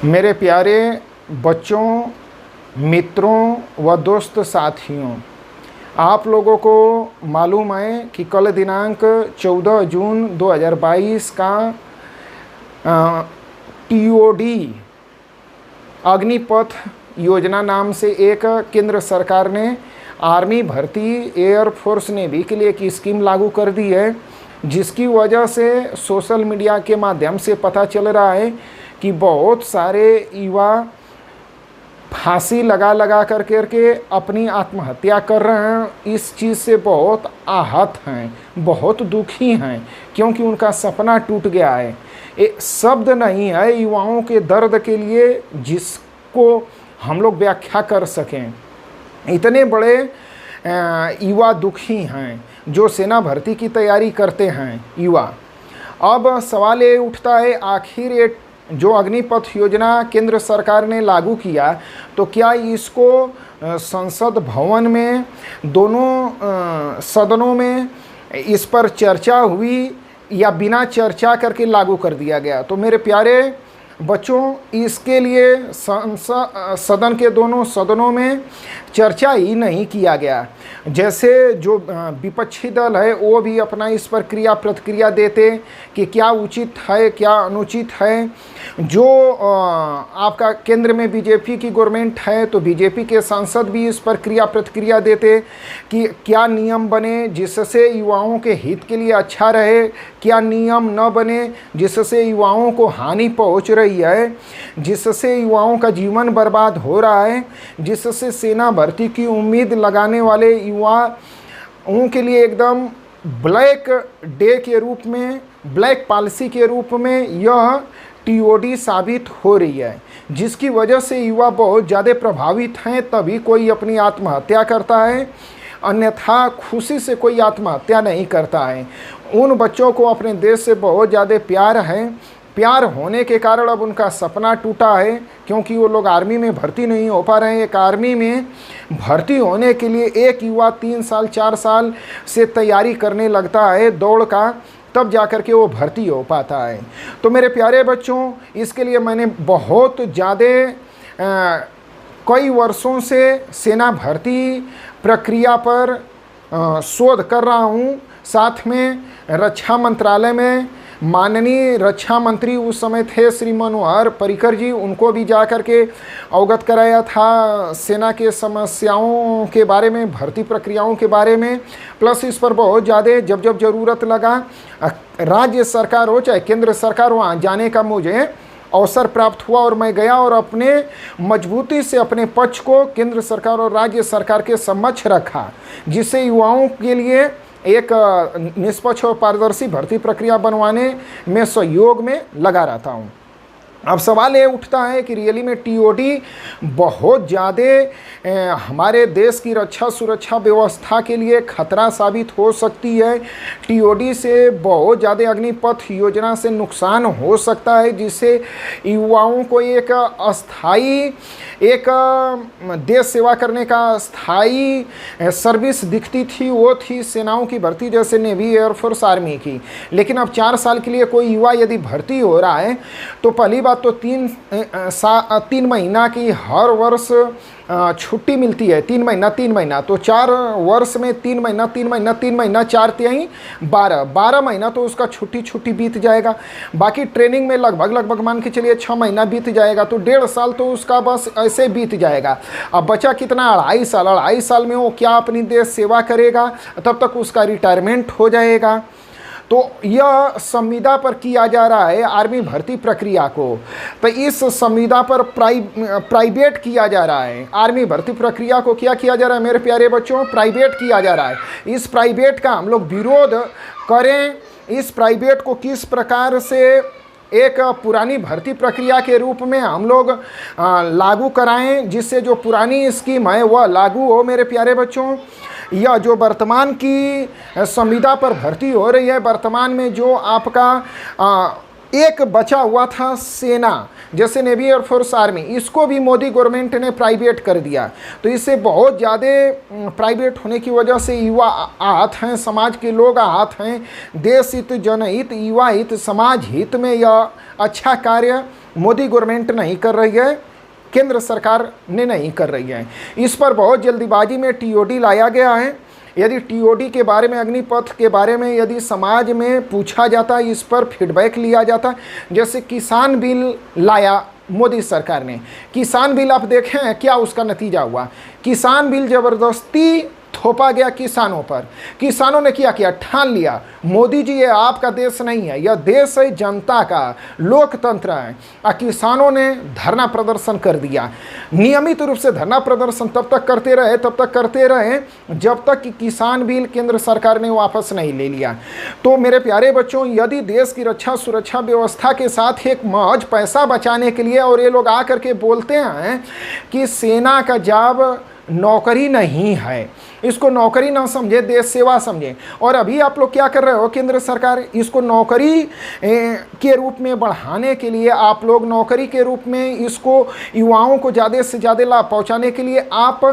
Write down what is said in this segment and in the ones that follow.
मेरे प्यारे बच्चों, मित्रों व दोस्त साथियों, आप लोगों को मालूम है कि कल दिनांक 14 जून 2022 का टीओडी अग्निपथ योजना नाम से एक केंद्र सरकार ने आर्मी भर्ती, एयरफोर्स नेवी के लिए एक स्कीम लागू कर दी है, जिसकी वजह से सोशल मीडिया के माध्यम से पता चल रहा है कि बहुत सारे युवा फांसी लगा करके अपनी आत्महत्या कर रहे हैं। इस चीज़ से बहुत आहत हैं, बहुत दुखी हैं, क्योंकि उनका सपना टूट गया है। एक शब्द नहीं है युवाओं के दर्द के लिए जिसको हम लोग व्याख्या कर सकें। इतने बड़े युवा दुखी हैं जो सेना भर्ती की तैयारी करते हैं युवा। अब सवाल ये उठता है, आखिर ये जो अग्निपथ योजना केंद्र सरकार ने लागू किया, तो क्या इसको संसद भवन में दोनों सदनों में इस पर चर्चा हुई या बिना चर्चा करके लागू कर दिया गया? तो मेरे प्यारे बच्चों, इसके लिए सदन के दोनों सदनों में चर्चा ही नहीं किया गया। जैसे जो विपक्षी दल है वो भी अपना इस पर क्रिया प्रतिक्रिया देते कि क्या उचित है, क्या अनुचित है। जो आपका केंद्र में बीजेपी की गवर्नमेंट है तो बीजेपी के सांसद भी इस पर क्रिया प्रतिक्रिया देते कि क्या नियम बने जिससे युवाओं के हित के लिए अच्छा रहे, क्या नियम न बने जिससे युवाओं को हानि पहुंच रही है, जिससे युवाओं का जीवन बर्बाद हो रहा है, जिससे सेना भर्ती की उम्मीद लगाने वाले युवाओं के लिए एकदम ब्लैक डे के रूप में, ब्लैक पॉलिसी के रूप में यह टीओडी साबित हो रही है, जिसकी वजह से युवा बहुत ज़्यादा प्रभावित हैं। तभी कोई अपनी आत्महत्या करता है, अन्यथा खुशी से कोई आत्महत्या नहीं करता है। उन बच्चों को अपने देश से बहुत ज़्यादा प्यार है। प्यार होने के कारण अब उनका सपना टूटा है, क्योंकि वो लोग आर्मी में भर्ती नहीं हो पा रहे हैं। एक आर्मी में भर्ती होने के लिए एक युवा 3 साल 4 साल से तैयारी करने लगता है दौड़ का, तब जाकर के वो भर्ती हो पाता है। तो मेरे प्यारे बच्चों, इसके लिए मैंने बहुत ज़्यादा कई वर्षों से सेना भर्ती प्रक्रिया पर शोध कर रहा हूँ। साथ में रक्षा मंत्रालय में माननीय रक्षा मंत्री उस समय थे श्री मनोहर पर्रिकर जी, उनको भी जा कर के अवगत कराया था सेना के समस्याओं के बारे में, भर्ती प्रक्रियाओं के बारे में। प्लस इस पर बहुत ज़्यादा जब ज़रूरत लगा, राज्य सरकार हो चाहे केंद्र सरकार, वहाँ जाने का मुझे अवसर प्राप्त हुआ और मैं गया और अपने मजबूती से अपने पक्ष को केंद्र सरकार और राज्य सरकार के समक्ष रखा, जिससे युवाओं के लिए एक निष्पक्ष और पारदर्शी भर्ती प्रक्रिया बनवाने में सहयोग में लगा रहता हूँ। अब सवाल ये उठता है कि रियली में टीओडी बहुत ज़्यादा हमारे देश की रक्षा सुरक्षा व्यवस्था के लिए खतरा साबित हो सकती है। टीओडी से बहुत ज़्यादा अग्निपथ योजना से नुकसान हो सकता है, जिससे युवाओं को एक अस्थाई, एक देश सेवा करने का स्थायी सर्विस दिखती थी, वो थी सेनाओं की भर्ती, जैसे नेवी, एयरफोर्स, आर्मी की। लेकिन अब 4 साल के लिए कोई युवा यदि भर्ती हो रहा है तो पहली बात तो 3 महीना की हर वर्ष छुट्टी मिलती है। 3 महीना तो 4 वर्ष में 3 महीना 4 तिहाई 12 महीना तो उसका छुट्टी बीत जाएगा। बाकी ट्रेनिंग में लगभग मान के चलिए 6 महीना बीत जाएगा, तो 1.5 साल तो उसका बस ऐसे बीत जाएगा। अब बचा कितना? 2.5 साल में वो क्या अपनी देश सेवा करेगा, तब तक उसका रिटायरमेंट हो जाएगा। तो यह संविदा पर किया जा रहा है आर्मी भर्ती प्रक्रिया को, तो इस संविदा पर प्राइवेट किया जा रहा है। आर्मी भर्ती प्रक्रिया को क्या किया जा रहा है मेरे प्यारे बच्चों? प्राइवेट किया जा रहा है। इस प्राइवेट का हम लोग विरोध करें। इस प्राइवेट को किस प्रकार से एक पुरानी भर्ती प्रक्रिया के रूप में हम लोग लागू कराएं, जिससे जो पुरानी स्कीम है वह लागू हो। मेरे प्यारे बच्चों, यह जो वर्तमान की संविदा पर भर्ती हो रही है, वर्तमान में जो आपका एक बचा हुआ था सेना, जैसे नेवी, एयरफोर्स, आर्मी, इसको भी मोदी गवर्नमेंट ने प्राइवेट कर दिया। तो इससे बहुत ज़्यादा प्राइवेट होने की वजह से युवा आहत हैं, समाज के लोग आहत हैं। देश हित, जनहित, युवा हित, समाज हित में यह अच्छा कार्य मोदी गवर्नमेंट नहीं कर रही है, केंद्र सरकार ने नहीं कर रही है। इस पर बहुत जल्दीबाजी में टीओडी लाया गया है। यदि टीओडी के बारे में, अग्निपथ के बारे में यदि समाज में पूछा जाता, इस पर फीडबैक लिया जाता, जैसे किसान बिल लाया मोदी सरकार ने, किसान बिल आप देखें क्या उसका नतीजा हुआ। किसान बिल ज़बरदस्ती थोपा गया किसानों पर। किसानों ने क्या किया, ठान लिया मोदी जी ये आपका देश नहीं है, यह देश है जनता का, लोकतंत्र है। और किसानों ने धरना प्रदर्शन कर दिया। नियमित रूप से धरना प्रदर्शन तब तक करते रहे जब तक कि किसान बिल केंद्र सरकार ने वापस नहीं ले लिया। तो मेरे प्यारे बच्चों, यदि देश की रक्षा सुरक्षा व्यवस्था के साथ एक महज पैसा बचाने के लिए, और ये लोग आकर के बोलते हैं कि सेना का जॉब नौकरी नहीं है, इसको नौकरी ना समझे, देश सेवा समझे। और अभी आप लोग क्या कर रहे हो, केंद्र सरकार इसको नौकरी के रूप में बढ़ाने के लिए, आप लोग नौकरी के रूप में इसको युवाओं को ज़्यादा से ज़्यादा लाभ पहुंचाने के लिए, आप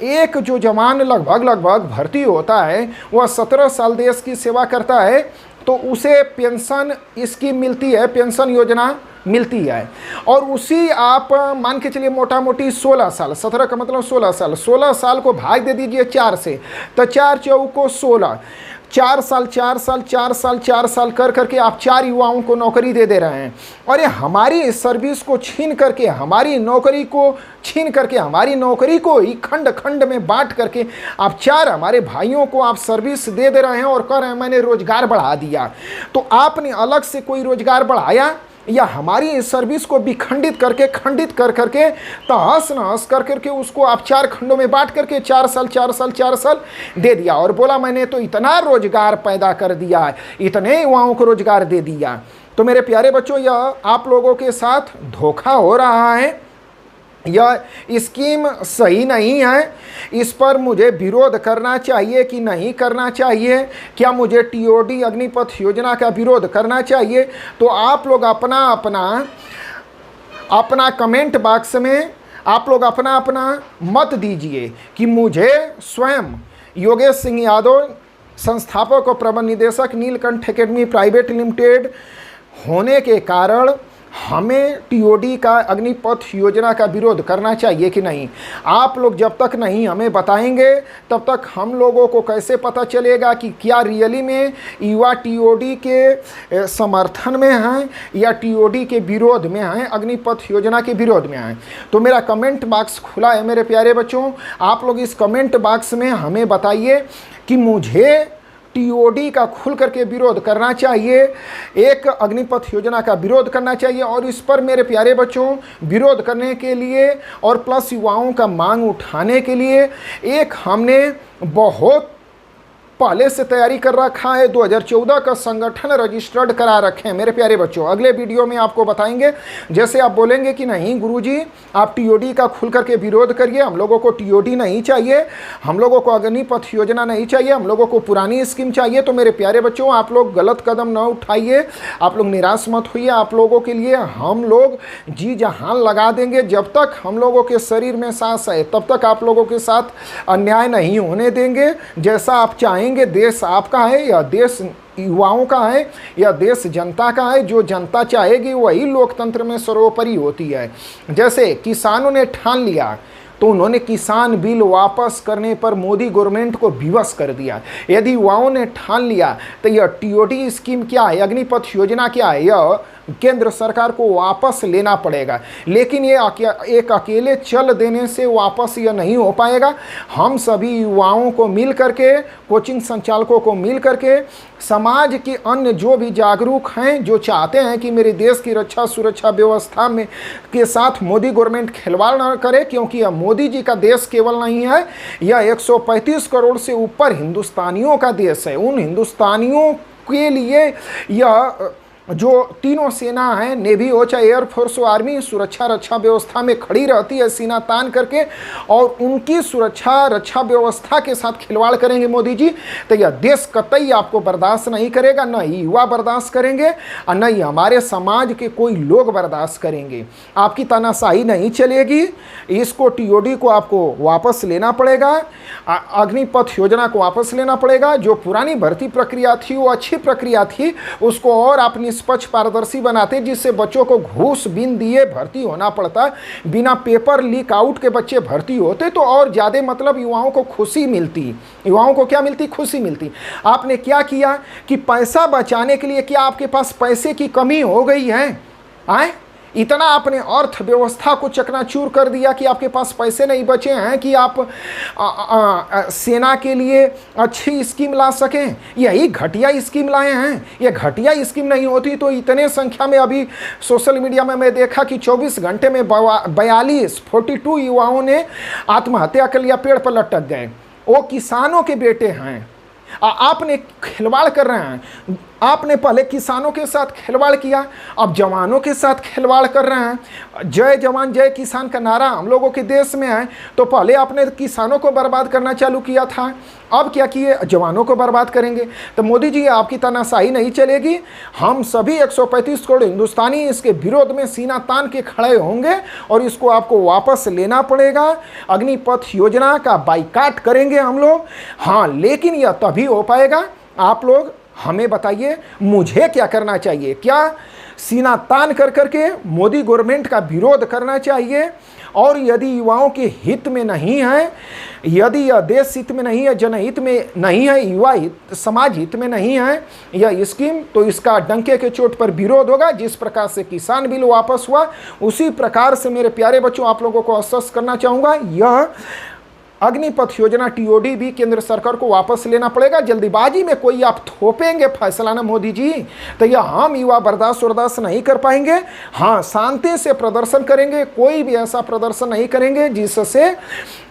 एक जो जवान लगभग भर्ती होता है वह 17 साल देश की सेवा करता है, तो उसे पेंशन स्कीम मिलती है, पेंशन योजना मिलती है। और उसी आप मान के चलिए मोटा मोटी 16 साल, 17 का मतलब 16 साल को भाग दे दीजिए 4 से, तो 4 चौको 16, 4 साल कर करके आप 4 युवाओं को नौकरी दे रहे हैं। और ये हमारी सर्विस को छीन करके, हमारी नौकरी को छीन करके, हमारी नौकरी को ही खंड खंड में बांट करके आप 4 हमारे भाइयों को आप सर्विस दे रहे हैं और कह रहे हैं मैंने रोजगार बढ़ा दिया। तो आपने अलग से कोई रोजगार बढ़ाया या हमारी सर्विस को भी खंडित कर करके तहस नहस कर करके उसको आप 4 खंडों में बांट करके 4 साल दे दिया, और बोला मैंने तो इतना रोजगार पैदा कर दिया, इतने युवाओं को रोजगार दे दिया। तो मेरे प्यारे बच्चों, यह आप लोगों के साथ धोखा हो रहा है, यह स्कीम सही नहीं है। इस पर मुझे विरोध करना चाहिए कि नहीं करना चाहिए? क्या मुझे टीओडी अग्निपथ योजना का विरोध करना चाहिए? तो आप लोग अपना कमेंट बॉक्स में आप लोग अपना मत दीजिए कि मुझे स्वयं योगेश सिंह यादव, संस्थापक और प्रबंध निदेशक नीलकंठ एकेडमी प्राइवेट लिमिटेड होने के कारण हमें टीओडी का अग्निपथ योजना का विरोध करना चाहिए कि नहीं। आप लोग जब तक नहीं हमें बताएंगे तब तक हम लोगों को कैसे पता चलेगा कि क्या रियली में युवा टीओडी के समर्थन में हैं या टीओडी के विरोध में हैं, अग्निपथ योजना के विरोध में हैं। तो मेरा कमेंट बॉक्स खुला है मेरे प्यारे बच्चों, आप लोग इस कमेंट बॉक्स में हमें बताइए कि मुझे टीओडी का खुल करके विरोध करना चाहिए, एक अग्निपथ योजना का विरोध करना चाहिए। और इस पर मेरे प्यारे बच्चों विरोध करने के लिए और प्लस युवाओं का मांग उठाने के लिए एक हमने बहुत पहले से तैयारी कर रखा है, 2014 का संगठन रजिस्टर्ड करा रखे हैं मेरे प्यारे बच्चों। अगले वीडियो में आपको बताएंगे। जैसे आप बोलेंगे कि नहीं गुरुजी आप टीओडी का खुल करके विरोध करिए, हम लोगों को टीओडी नहीं चाहिए, हम लोगों को अग्निपथ योजना नहीं चाहिए, हम लोगों को पुरानी स्कीम चाहिए, तो मेरे प्यारे बच्चों आप लोग गलत कदम न उठाइए, आप लोग निराश मत होइए। आप लोगों के लिए हम लोग जी जहान लगा देंगे। जब तक हम लोगों के शरीर में सांस है तब तक आप लोगों के साथ अन्याय नहीं होने देंगे। जैसा आप चाहें, देश आपका है या देश युवाओं का है या देश जनता का है, जो जनता चाहेगी वही लोकतंत्र में सर्वोपरि होती है। जैसे किसानों ने ठान लिया तो उन्होंने किसान बिल वापस करने पर मोदी गवर्नमेंट को विवश कर दिया। यदि युवाओं ने ठान लिया तो यह टीओडी स्कीम क्या है, अग्निपथ योजना क्या है, यह केंद्र सरकार को वापस लेना पड़ेगा। लेकिन ये एक अकेले चल देने से वापस यह नहीं हो पाएगा। हम सभी युवाओं को मिल करके, कोचिंग संचालकों को मिल करके, समाज के अन्य जो भी जागरूक हैं, जो चाहते हैं कि मेरे देश की रक्षा सुरक्षा व्यवस्था में के साथ मोदी गवर्नमेंट खिलवाड़ न करे, क्योंकि यह मोदी जी का देश केवल नहीं है, यह 135 करोड़ से ऊपर हिंदुस्तानियों का देश है। उन हिंदुस्तानियों के लिए यह जो तीनों सेना है, नेवी हो चाहे एयरफोर्स हो, आर्मी, सुरक्षा रक्षा व्यवस्था में खड़ी रहती है सीना तान करके, और उनकी सुरक्षा रक्षा व्यवस्था के साथ खिलवाड़ करेंगे मोदी जी, तो यह देश कतई आपको बर्दाश्त नहीं करेगा। न ही युवा बर्दाश्त करेंगे और न ही हमारे समाज के कोई लोग बर्दाश्त करेंगे। आपकी तानाशाही नहीं चलेगी। इसको टीओडी को आपको वापस लेना पड़ेगा, अग्निपथ योजना को वापस लेना पड़ेगा। जो पुरानी भर्ती प्रक्रिया थी वो अच्छी प्रक्रिया थी, उसको और आप निष्पक्ष पारदर्शी बनाते जिससे बच्चों को घूस बिन दिए भर्ती होना पड़ता, बिना पेपर लीक आउट के बच्चे भर्ती होते तो और ज़्यादा मतलब युवाओं को खुशी मिलती। युवाओं को क्या मिलती? खुशी मिलती। आपने क्या किया कि पैसा बचाने के लिए, क्या आपके पास पैसे की कमी हो गई है? आए इतना आपने अर्थव्यवस्था को चकनाचूर कर दिया कि आपके पास पैसे नहीं बचे हैं कि आप सेना के लिए अच्छी स्कीम ला सकें। यही घटिया स्कीम लाए हैं। ये घटिया स्कीम नहीं होती तो इतने संख्या में अभी सोशल मीडिया में मैं देखा कि 24 घंटे में 42 युवाओं ने आत्महत्या कर लिया, पेड़ पर लटक गए। वो किसानों के बेटे हैं। आपने खिलवाड़ कर रहे हैं। आपने पहले किसानों के साथ खिलवाड़ किया, अब जवानों के साथ खिलवाड़ कर रहे हैं। जय जवान जय किसान का नारा हम लोगों के देश में है, तो पहले आपने किसानों को बर्बाद करना चालू किया था, अब क्या किए? जवानों को बर्बाद करेंगे। तो मोदी जी आपकी तानाशाही नहीं चलेगी। हम सभी 135 करोड़ हिंदुस्तानी इसके विरोध में सीना तान के खड़े होंगे और इसको आपको वापस लेना पड़ेगा। अग्निपथ योजना का बाइकाट करेंगे हम लोग। हाँ, लेकिन यह तभी हो पाएगा, आप लोग हमें बताइए मुझे क्या करना चाहिए? क्या सीना तान कर करके मोदी गवर्नमेंट का विरोध करना चाहिए? और यदि युवाओं के हित में नहीं है, यदि यह देश हित में नहीं है, जनहित में नहीं है, युवा हित, समाज हित में नहीं है यह स्कीम, तो इसका डंके के चोट पर विरोध होगा। जिस प्रकार से किसान बिल वापस हुआ, उसी प्रकार से मेरे प्यारे बच्चों आप लोगों को आश्वस्त करना चाहूँगा, यह अग्निपथ योजना टीओडी भी केंद्र सरकार को वापस लेना पड़ेगा। जल्दीबाजी में कोई आप थोपेंगे फैसला ना मोदी जी, तो यह हम युवा बर्दाश्त नहीं कर पाएंगे। हाँ, शांति से प्रदर्शन करेंगे, कोई भी ऐसा प्रदर्शन नहीं करेंगे जिससे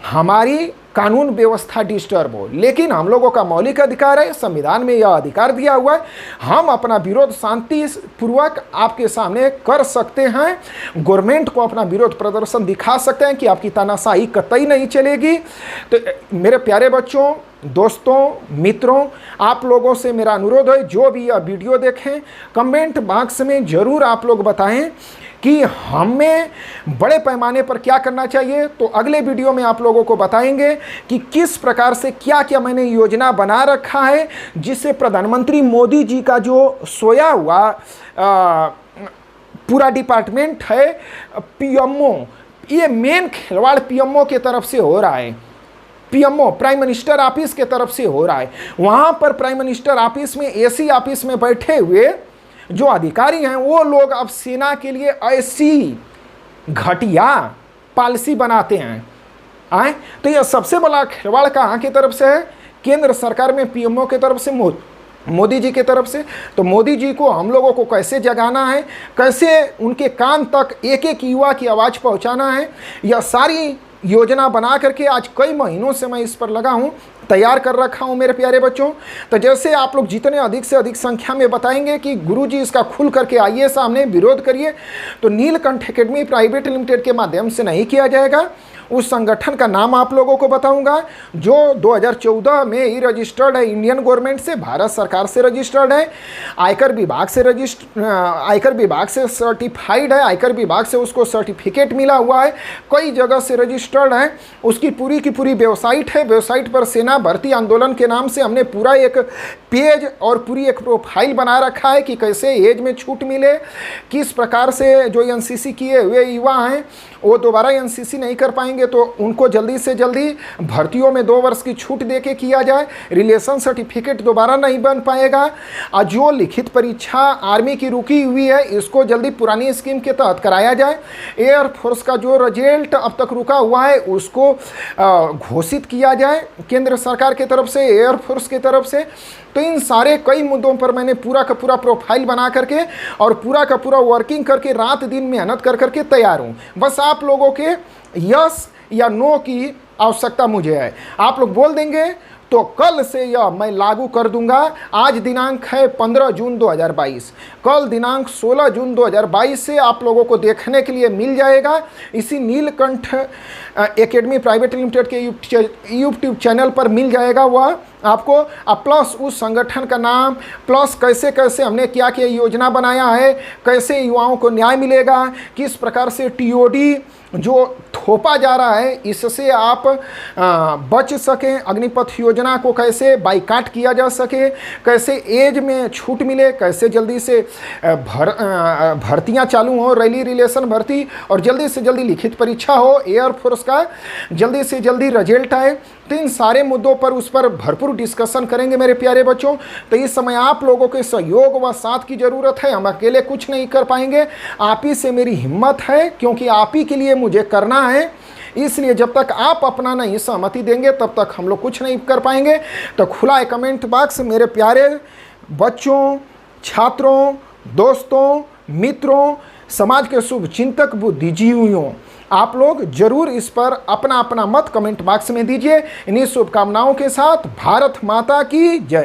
हमारी कानून व्यवस्था डिस्टर्ब हो। लेकिन हम लोगों का मौलिक अधिकार है, संविधान में यह अधिकार दिया हुआ है, हम अपना विरोध शांति पूर्वक आपके सामने कर सकते हैं। गवर्नमेंट को अपना विरोध प्रदर्शन दिखा सकते हैं कि आपकी तानाशाही कतई नहीं चलेगी। तो मेरे प्यारे बच्चों, दोस्तों, मित्रों, आप लोगों से मेरा अनुरोध है, जो भी यह वीडियो देखें कमेंट बॉक्स में ज़रूर आप लोग बताएं कि हमें बड़े पैमाने पर क्या करना चाहिए। तो अगले वीडियो में आप लोगों को बताएंगे कि किस प्रकार से क्या क्या मैंने योजना बना रखा है जिससे प्रधानमंत्री मोदी जी का जो सोया हुआ पूरा डिपार्टमेंट है पीएमओ, ये मेन खिलवाड़ पीएमओ के तरफ से हो रहा है। पीएमओ प्राइम मिनिस्टर ऑफिस के तरफ से हो रहा है। वहाँ पर प्राइम मिनिस्टर ऑफिस में, एसी ऑफिस में बैठे हुए जो अधिकारी हैं वो लोग अब सेना के लिए ऐसी घटिया पॉलिसी बनाते हैं। आए तो यह सबसे बड़ा खिलवाड़ कहाँ की तरफ से है? केंद्र सरकार में पीएमओ की तरफ से, मोदी जी की तरफ से। तो मोदी जी को हम लोगों को कैसे जगाना है, कैसे उनके कान तक एक एक युवा की आवाज़ पहुंचाना है, यह सारी योजना बना करके आज कई महीनों से मैं इस पर लगा हूँ, तैयार कर रखा हूँ मेरे प्यारे बच्चों। तो जैसे आप लोग जितने अधिक से अधिक संख्या में बताएंगे कि गुरुजी इसका खुल करके आइए सामने, विरोध करिए, तो नीलकंठ एकेडमी प्राइवेट लिमिटेड के माध्यम से नहीं किया जाएगा। उस संगठन का नाम आप लोगों को बताऊंगा जो 2014 में ही रजिस्टर्ड है इंडियन गवर्नमेंट से, भारत सरकार से रजिस्टर्ड है, आयकर विभाग से सर्टिफाइड है, आयकर विभाग से उसको सर्टिफिकेट मिला हुआ है, कई जगह से रजिस्टर्ड है। उसकी पूरी की पूरी वेबसाइट है। वेबसाइट पर सेना भर्ती आंदोलन के नाम से हमने पूरा एक पेज और पूरी एक प्रोफाइल बना रखा है कि कैसे एज में छूट मिले, किस प्रकार से जो एनसीसी किए हुए युवा हैं वो दोबारा एनसीसी नहीं कर पाएंगे तो उनको जल्दी से जल्दी भर्तियों में 2 वर्ष की छूट देके किया जाए। रिलेशन सर्टिफिकेट दोबारा नहीं बन पाएगा। और जो लिखित परीक्षा आर्मी की रुकी हुई है इसको जल्दी पुरानी स्कीम के तहत कराया जाए। एयरफोर्स का जो रिजल्ट अब तक रुका हुआ है उसको घोषित किया जाए केंद्र सरकार की तरफ से, एयरफोर्स की तरफ से। तो इन सारे कई मुद्दों पर मैंने पूरा का पूरा प्रोफाइल बना करके और पूरा का पूरा वर्किंग करके रात दिन मेहनत कर करके तैयार हूँ। बस आप लोगों के यस या नो की आवश्यकता मुझे है। आप लोग बोल देंगे तो कल से यह मैं लागू कर दूंगा। आज दिनांक है 15 जून 2022, कल दिनांक 16 जून 2022 से आप लोगों को देखने के लिए मिल जाएगा। इसी नीलकंठ एकेडमी प्राइवेट लिमिटेड के यूट्यूब चैनल पर मिल जाएगा वह आपको प्लस उस संगठन का नाम, प्लस कैसे कैसे हमने क्या क्या योजना बनाया है, कैसे युवाओं को न्याय मिलेगा, किस प्रकार से टीओडी जो थोपा जा रहा है इससे आप बच सकें, अग्निपथ योजना को कैसे बाइकाट किया जा सके, कैसे एज में छूट मिले, कैसे जल्दी से भर्तियां चालू हो, रैली रिलेशन भर्ती, और जल्दी से जल्दी लिखित परीक्षा हो, एयरफोर्स का जल्दी से जल्दी रिजल्ट आए। तो इन सारे मुद्दों पर उस पर भरपूर डिस्कशन करेंगे मेरे प्यारे बच्चों। तो इस समय आप लोगों के सहयोग व साथ की ज़रूरत है, हम अकेले कुछ नहीं कर पाएंगे। आप ही से मेरी हिम्मत है, क्योंकि आप ही के लिए मुझे करना है। इसलिए जब तक आप अपना नहीं सहमति देंगे तब तक हम लोग कुछ नहीं कर पाएंगे। तो खुला है कमेंट बॉक्स मेरे प्यारे बच्चों, छात्रों, दोस्तों, मित्रों, समाज के शुभ चिंतक, बुद्धिजीवियों, आप लोग जरूर इस पर अपना अपना मत कमेंट बॉक्स में दीजिए। इन्हीं शुभकामनाओं के साथ भारत माता की जय।